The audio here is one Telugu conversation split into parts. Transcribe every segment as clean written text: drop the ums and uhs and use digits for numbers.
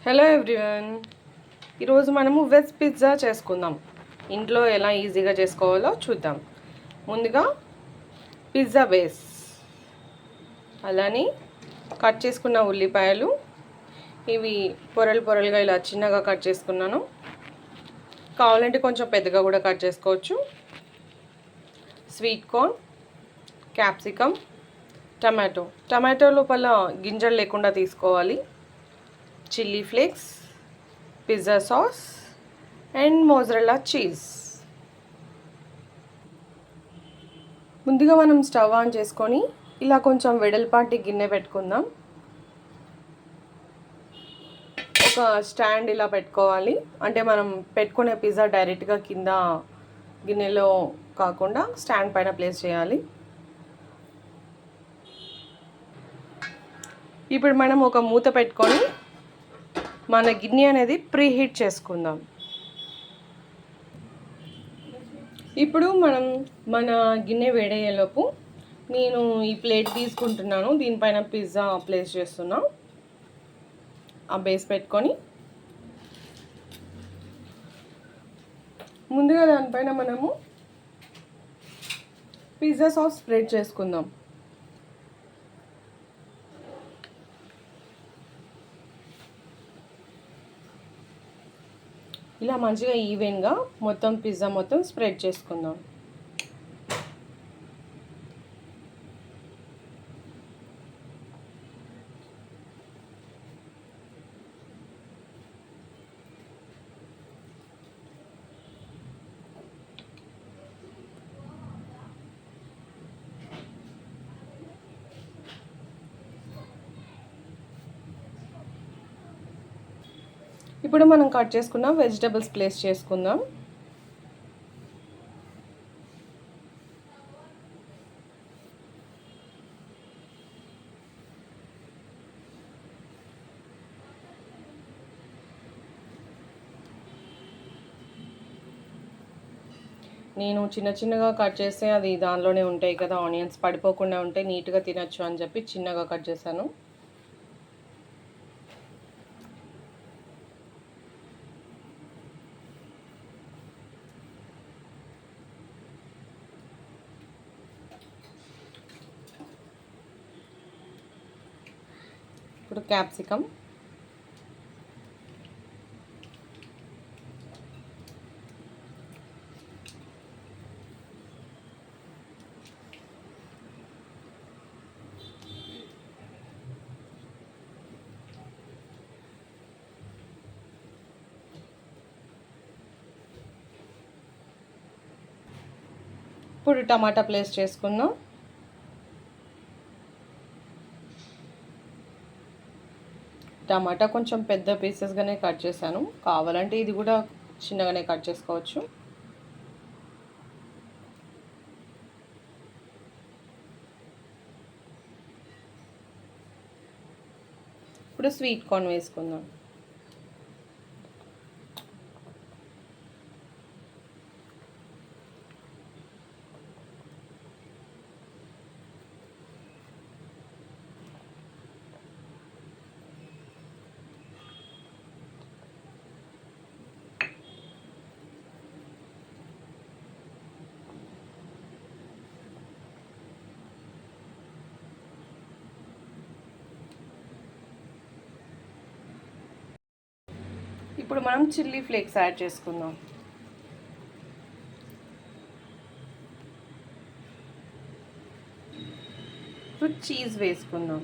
హలో ఎవ్రీవన్, ఈరోజు మనము వెజ్ పిజ్జా చేసుకుందాం. ఇంట్లో ఎలా ఈజీగా చేసుకోవాలో చూద్దాం. ముందుగా పిజ్జా బేస్, అలానే కట్ చేసుకున్న ఉల్లిపాయలు, ఇవి పొరలుగా ఇలా చిన్నగా కట్ చేసుకున్నాను. కావాలంటే కొంచెం పెద్దగా కూడా కట్ చేసుకోవచ్చు. స్వీట్ కార్న్, క్యాప్సికమ్, టమాటో లోపల గింజలు లేకుండా తీసుకోవాలి. Chilli flakes, pizza sauce and mozzarella cheese. ముందుగా మనం స్టవ్ ఆన్ చేసుకొని ఇలా కొంచెం వెడల్పాటి గిన్నె పెట్టుకుందాం. ఒక స్టాండ్ ఇలా పెట్టుకోవాలి. అంటే మనం పెట్టుకునే పిజ్జా డైరెక్ట్గా కింద గిన్నెలో కాకుండా స్టాండ్ పైన ప్లేస్ చేయాలి. ఇప్పుడు మనం ఒక మూత పెట్టుకొని మన గిన్నె అనేది ప్రీ హీట్ చేసుకుందాం. ఇప్పుడు మనం మన గిన్నె వేడయ్యేలోపు నేను ఈ ప్లేట్ తీసుకుంటున్నాను. దీనిపైన పిజ్జా ప్లేస్ చేస్తున్నా. ఆ బేస్ పెట్టుకొని ముందుగా దానిపైన మనము పిజ్జా సాస్ స్ప్రెడ్ చేసుకుందాం. ఇలా మంచిగా ఈవెన్గా మొత్తం పిజ్జా మొత్తం స్ప్రెడ్ చేసుకుందాం. ఇప్పుడు మనం కట్ చేసుకున్న వెజిటబుల్స్ ప్లేస్ చేసుకుందాం. నేను చిన్నగా కట్ చేస్తే అది దానిలోనే ఉంటాయి కదా, ఆనియన్స్ పడిపోకుండా ఉంటాయి, నీట్గా తినచ్చు అని చెప్పి చిన్నగా కట్ చేశాను. ఇప్పుడు క్యాప్సికమ్, ఇప్పుడు టమాటా ప్లేస్ చేసుకుందాం. టమాటా కొంచెం పెద్ద పీసెస్గానే కట్ చేశాను. కావాలంటే ఇది కూడా చిన్నగానే కట్ చేసుకోవచ్చు. ఇప్పుడు స్వీట్ కార్న్ వేసుకుందాం. ఇప్పుడు మనం చిల్లీ ఫ్లేక్స్ యాడ్ చేసుకుందాం. ఇప్పుడు చీజ్ వేసుకుందాం.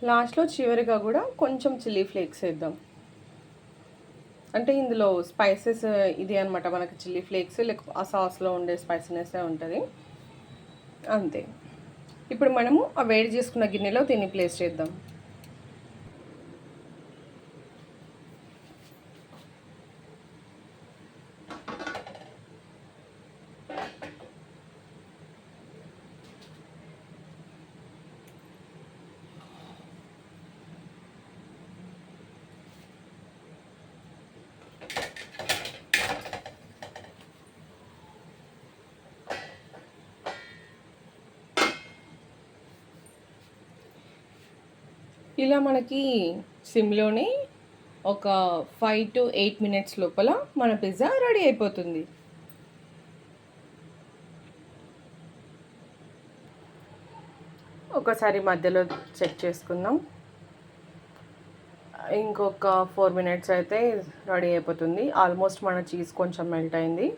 లాస్ట్లో చివరిగా కూడా కొంచెం చిల్లీ ఫ్లేక్స్ వేద్దాం. అంటే ఇందులో స్పైసెస్ ఇది అనమాట, మనకి చిల్లీ ఫ్లేక్స్ లేక ఆ సాస్లో ఉండే స్పైసీనెస్ ఉంటుంది అంతే. ఇప్పుడు మనము ఆ వేడి చేసుకున్న గిన్నెలో దీన్ని ప్లేస్ చేద్దాం. ఇలా మనకి సిమ్‌లోనే ఒక 5-8 మినిట్స్ లోపల మన పిజ్జా రెడీ అయిపోతుంది. ఒకసారి మధ్యలో చెక్ చేసుకుందాం. ఇంకొక 4 మినిట్స్ అయితే రెడీ అయిపోతుంది. ఆల్మోస్ట్ మన చీజ్ కొంచెం మెల్ట్ అయింది.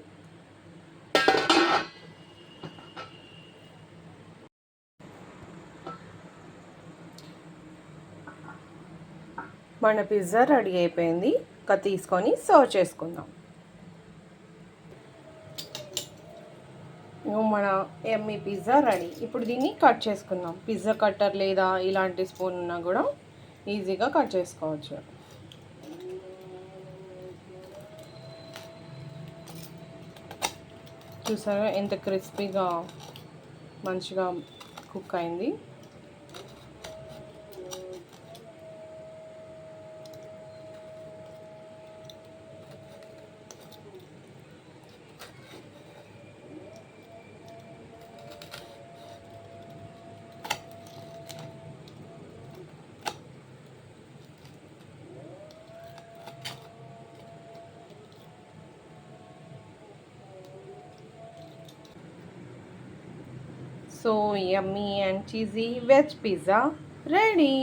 మన పిజ్జా రెడీ అయిపోయింది. ఇంకా తీసుకొని సర్వ్ చేసుకుందాం. మన యమ్మీ పిజ్జా రెడీ. ఇప్పుడు దీన్ని కట్ చేసుకుందాం. పిజ్జా కట్టర్ లేదా ఇలాంటి స్పూన్ ఉన్నా కూడా ఈజీగా కట్ చేసుకోవచ్చు. చూసారా ఎంత క్రిస్పీగా మంచిగా కుక్ అయింది. So yummy and cheesy veg pizza ready.